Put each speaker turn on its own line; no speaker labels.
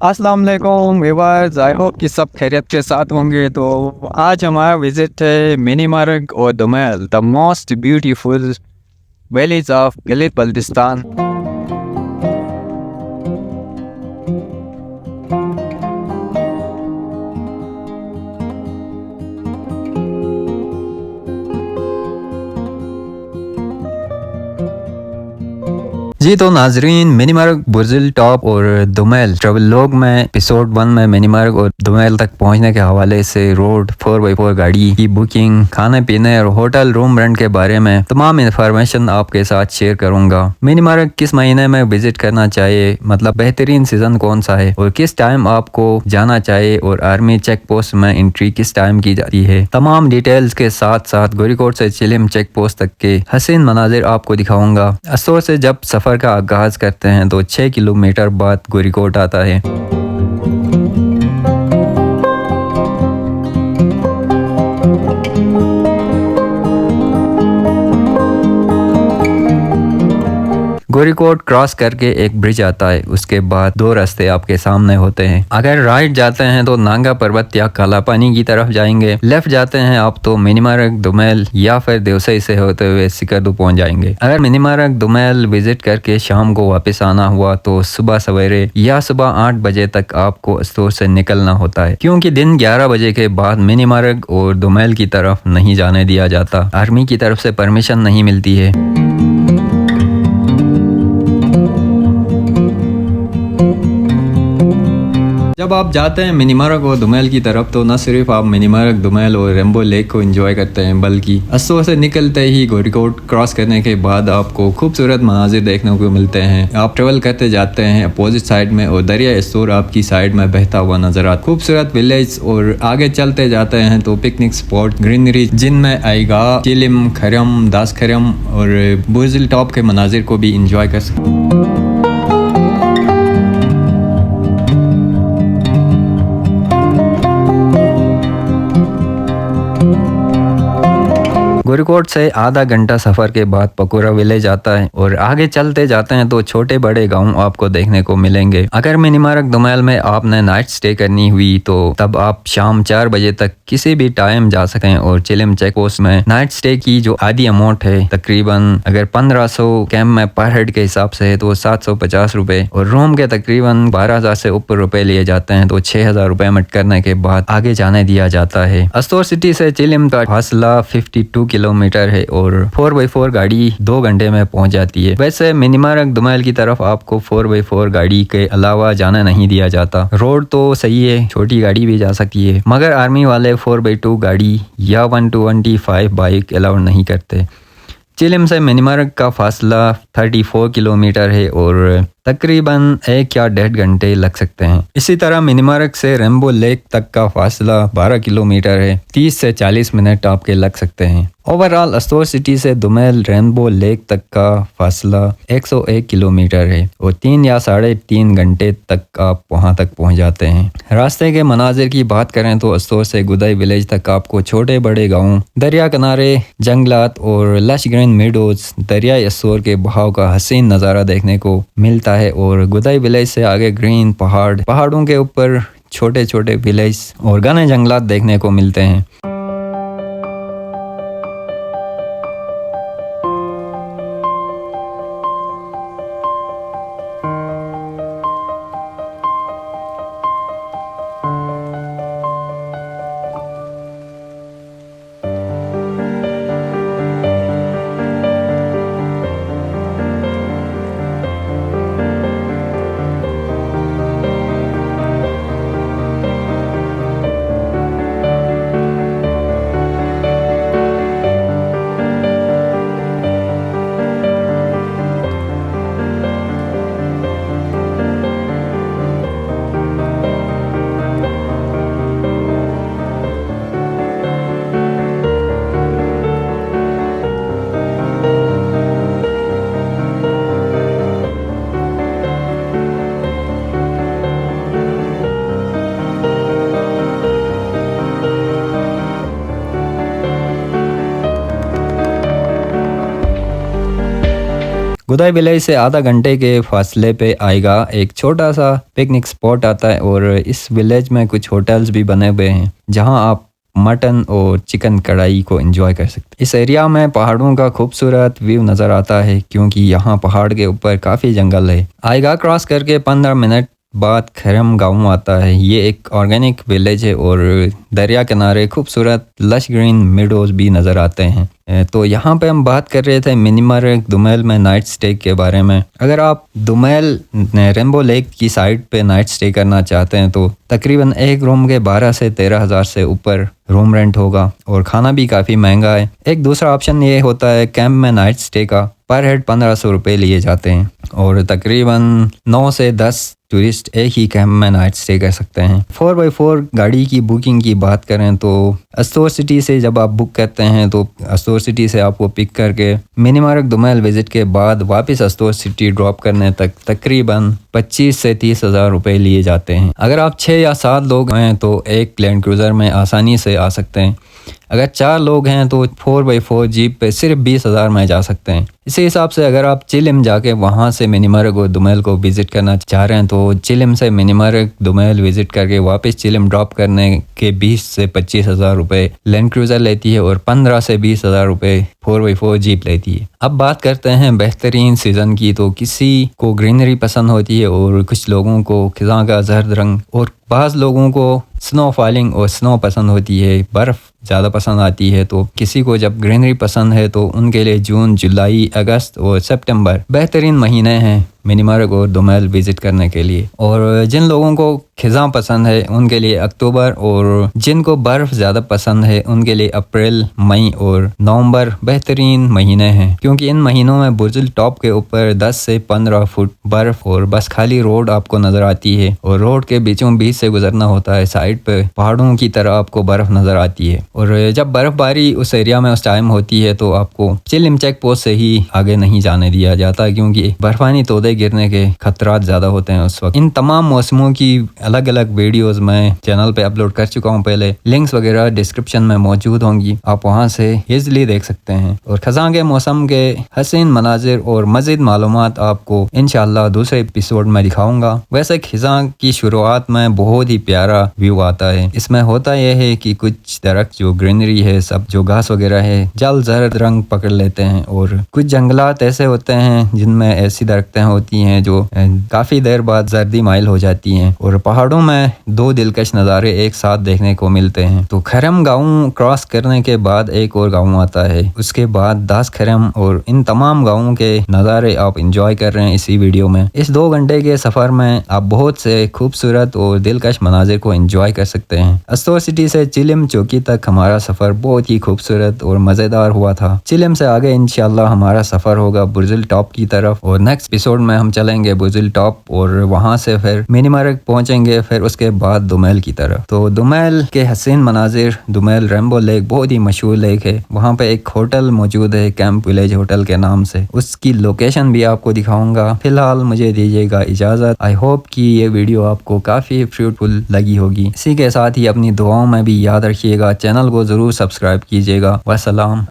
अस्सलाम वालेकुम viewers, I hope कि सब खैरियत के साथ होंगे। तो आज हमारा विजिट है मिनी मार्ग और Domel, the most beautiful valleys of Gilgit Baltistan. जी तो नाजरीन, मिनी मार्ग, बुर्जिल टॉप और दुमैल ट्रेवल लॉग में एपिसोड 1 में मिनी मार्ग और दुमैल तक पहुंचने के हवाले से रोड 4x4 गाड़ी की बुकिंग, खाने पीने और होटल रूम रेंट के बारे में तमाम इंफॉर्मेशन आपके साथ शेयर करूंगा। मिनी मार्ग किस महीने में विजिट करना चाहिए, मतलब बेहतरीन सीजन कौन सा है और किस टाइम आपको जाना चाहिए, और आर्मी चेक पोस्ट में एंट्री किस टाइम की जाती है, तमाम डिटेल्स के साथ साथ गोरीकोट से चिलिम चेक पोस्ट तक के हसीन मनाजिर आपको दिखाऊंगा। असोर से जब सफर का आगाज करते हैं तो 6 किलोमीटर बाद गोरीकोट आता है। गोरीकोट क्रॉस करके एक ब्रिज आता है, उसके बाद दो रास्ते आपके सामने होते हैं। अगर राइट जाते हैं तो नांगा पर्वत या काला पानी की तरफ जाएंगे, लेफ्ट जाते हैं आप तो मिनी मार्ग, दुमैल या फिर देवसई से होते हुए सिकरदू पहुंच जाएंगे। अगर मिनी मार्ग, दुमैल विजिट करके शाम को वापस आना हुआ तो सुबह सवेरे या सुबह 8 बजे तक आपको अस्टोर से निकलना होता है, क्योंकि दिन 11 बजे के बाद मिनी मार्ग और दुमैल की तरफ नहीं जाने दिया जाता। आर्मी की तरफ से परमिशन नहीं मिलती है। जब आप जाते हैं मिनी मार्ग और दुमैल की तरफ तो न सिर्फ आप मिनी मार्ग, दुमैल और रेम्बो लेक को एंजॉय करते हैं, बल्कि अस्सोर से निकलते ही गोरीकोट क्रॉस करने के बाद आपको खूबसूरत मनाजिर देखने को मिलते हैं। आप ट्रेवल करते जाते हैं अपोजिट साइड में और दरिया अस्सोर आपकी साइड में बहता हुआ नजर आता। खूबसूरत विलेज और आगे चलते जाते हैं तो पिकनिक स्पॉट, ग्रीनरी जिनमें आएगा चिलिम, खरम, दास खरम और बुर्जिल टॉप के मनाजिर को भी इंजॉय कर सकते। गोरीकोट से आधा घंटा सफर के बाद पकोरा विलेज आता है और आगे चलते जाते हैं तो छोटे बड़े गांव आपको देखने को मिलेंगे। अगर मिनी मार्ग, दुमैल में आपने नाइट स्टे करनी हुई तो तब आप शाम 4 बजे तक किसी भी टाइम जा सकते हैं, और चिलिम चेक पोस्ट में नाइट स्टे की जो आधी अमाउंट है, तकरीबन अगर 1500 कैंप में पर हेड के हिसाब से है तो 750 रुपए, और रूम के तकरीबन 12,000 से ऊपर रुपए लिए जाते हैं तो 6,000 रुपए मट करने के बाद आगे जाने दिया जाता है। अस्टोर सिटी से चिलिम का फासला 52 किलोमीटर है और 4x4 गाड़ी 2 घंटे में पहुंच जाती है। वैसे मिनी मार्ग, दुमैल की तरफ आपको 4x4 गाड़ी के अलावा जाना नहीं दिया जाता। रोड तो सही है, छोटी गाड़ी भी जा सकती है, मगर आर्मी वाले 4x2 गाड़ी या 125 बाइक अलाउ नहीं करते। चिलिम से मिनी मार्ग का फासला 34 किलोमीटर है और तकरीबन 1 या 1.5 घंटे लग सकते हैं। इसी तरह मिनी मार्ग से रेम्बो लेक तक का फासला 12 किलोमीटर है, 30 से 40 मिनट आपके लग सकते हैं। ओवरऑल अस्टोर सिटी से दुमैल रेम्बो लेक तक का फासला 101 किलोमीटर है और 3 या 3.5 घंटे तक आप वहां तक पहुंच जाते हैं। रास्ते के मनाजिर की बात करें तो अस्टोर से गुदाई विलेज तक आपको छोटे बड़े गाँव, दरिया किनारे, जंगलात और लश ग्रीन मेडोज, दरिया अस्टोर के बहाव का हसीन नज़ारा देखने को मिलता है। और गुदाई विलेज से आगे ग्रीन पहाड़ों के ऊपर छोटे छोटे विलेज और घने जंगलात देखने को मिलते हैं। गुदाई विलेज से आधा घंटे के फासले पे आएगा एक छोटा सा पिकनिक स्पॉट आता है और इस विलेज में कुछ होटल्स भी बने हुए हैं जहां आप मटन और चिकन कढ़ाई को एंजॉय कर सकते हैं। इस एरिया में पहाड़ों का खूबसूरत व्यू नज़र आता है क्योंकि यहाँ पहाड़ के ऊपर काफ़ी जंगल है। आएगा क्रॉस करके 15 मिनट बाद खरम गांव आता है। ये एक ऑर्गेनिक विलेज है और दरिया किनारे खूबसूरत लश ग्रीन मेडोज भी नज़र आते हैं। तो यहाँ पे हम बात कर रहे थे मिनीमर्ग दुमेल में नाइट स्टे के बारे में। अगर आप दुमेल रेम्बो लेक की साइड पे नाइट स्टे करना चाहते हैं तो तकरीबन एक रूम के 12 से 13 हज़ार से ऊपर रूम रेंट होगा और खाना भी काफ़ी महंगा है। एक दूसरा ऑप्शन ये होता है कैंप में नाइट स्टे का। पर हेड 1500 रुपये लिए जाते हैं और तकरीबन 9 से 10 टूरिस्ट एक ही कैंप में नाइट स्टे कर सकते हैं। 4x4 गाड़ी की बुकिंग की बात करें तो अस्तोर सिटी से जब आप बुक करते हैं तो अस्तोर सिटी से आपको पिक करके मिनीमर्ग दुमेल विजिट के बाद वापस अस्तोर सिटी ड्रॉप करने तक तकरीबन 25 से 30 हज़ार रुपये लिए जाते हैं। अगर आप 6 या 7 लोग हैं तो एक लैंड क्रूज़र में आसानी से आ सकते हैं। अगर 4 लोग हैं तो 4x4 जीप पे सिर्फ 20 हज़ार में जा सकते हैं। इसी हिसाब से अगर आप चिलिम जाके वहाँ से मिनीमर्ग और दुमेल को विज़िट करना चाह रहे हैं तो चिलिम से मिनीमर्ग दुमेल विज़िट करके वापस चिलिम ड्रॉप करने के 20 से 25 हज़ार रुपये लैंड क्रूज़र लेती है और 15 से 20 हज़ार रुपये 4x4 जीप लेती है। अब बात करते हैं बेहतरीन सीज़न की। तो किसी को ग्रीनरी पसंद होती है और कुछ लोगों को खिज़ां का जर्द रंग और बाज़ लोगों को स्नो फॉलिंग और स्नो पसंद होती है, बर्फ़ ज़्यादा पसंद आती है। तो किसी को जब ग्रीनरी पसंद है तो उनके लिए जून, जुलाई, अगस्त और सितंबर बेहतरीन महीने हैं मिनीमर्ग और दुमेल विज़िट करने के लिए। और जिन लोगों को खिज़ां पसंद है उनके लिए अक्टूबर और जिनको बर्फ़ ज़्यादा पसंद है उनके लिए अप्रैल, मई और नवंबर बेहतरीन महीने हैं क्योंकि इन महीनों में बुर्जुल टॉप के ऊपर 10 से 15 फुट बर्फ़ और बस खाली रोड आपको नज़र आती है और रोड के बीचों बीच से गुजरना होता है। साइड पे पहाड़ों की तरह आपको बर्फ़ नज़र आती है और जब बर्फ़बारी उस एरिया में उस टाइम होती है तो आपको चिलिम चेक पोस्ट से ही आगे नहीं जाने दिया जाता क्योंकि बर्फानी तोदे गिरने के खतरात ज़्यादा होते हैं उस वक्त। इन तमाम मौसमों की अलग अलग वीडियोस मैं चैनल पे अपलोड कर चुका हूँ पहले। लिंक्स वगैरह डिस्क्रिप्शन में मौजूद होंगी, आप वहाँ से ईजिली देख सकते हैं। और खज़ां के मौसम के हसीन मनाजिर और मज़ीद मालूमात आपको इंशाअल्लाह दूसरे एपिसोड में दिखाऊंगा। वैसे खज़ां की शुरुआत में बहुत ही प्यारा व्यू आता है। इसमें होता यह है कि कुछ दरख्त जो ग्रीनरी है, सब जो घास वगैरह है, जल जर्द रंग पकड़ लेते हैं और कुछ जंगलात ऐसे होते हैं जिनमें ऐसी दरख्तें होती हैं जो काफ़ी देर बाद जर्दी माइल हो जाती हैं और पहाड़ों में 2 दिलकश नज़ारे एक साथ देखने को मिलते हैं। तो खरम गाँव क्रॉस करने के बाद एक और गाँव आता है, उसके बाद दास खरम, और इन तमाम गाँवों के नज़ारे आप इंजॉय कर रहे हैं इसी वीडियो में। इस 2 घंटे के सफ़र में आप बहुत से खूबसूरत और दिलकश मनाजिर को इंजॉय कर सकते हैं। अस्तोर सिटी से चिलिम चौकी तक हमारा सफ़र बहुत ही खूबसूरत और मज़ेदार हुआ था। चिलिम से आगे इंशाल्लाह हमारा सफ़र होगा बुर्जुल टॉप की तरफ और नेक्स्ट एपिसोड में हम चलेंगे बुर्जुल टॉप और वहाँ से फिर मिनीमर्ग पहुँचेंगे, फिर उसके बाद दुमेल की तरफ। तो दुमेल के हसीन मनाजिर, दुमेल रेम्बो लेक बहुत ही मशहूर लेक है। वहाँ पे एक होटल मौजूद है कैंप विलेज होटल के नाम से, उसकी लोकेशन भी आपको दिखाऊंगा। फिलहाल मुझे दीजिएगा इजाज़त। आई होप कि ये वीडियो आपको काफ़ी फ्रूटफुल लगी होगी। इसी के साथ ही अपनी दुआओं में भी याद रखिएगा, चैनल को ज़रूर सब्सक्राइब कीजिएगा। वस्सलाम।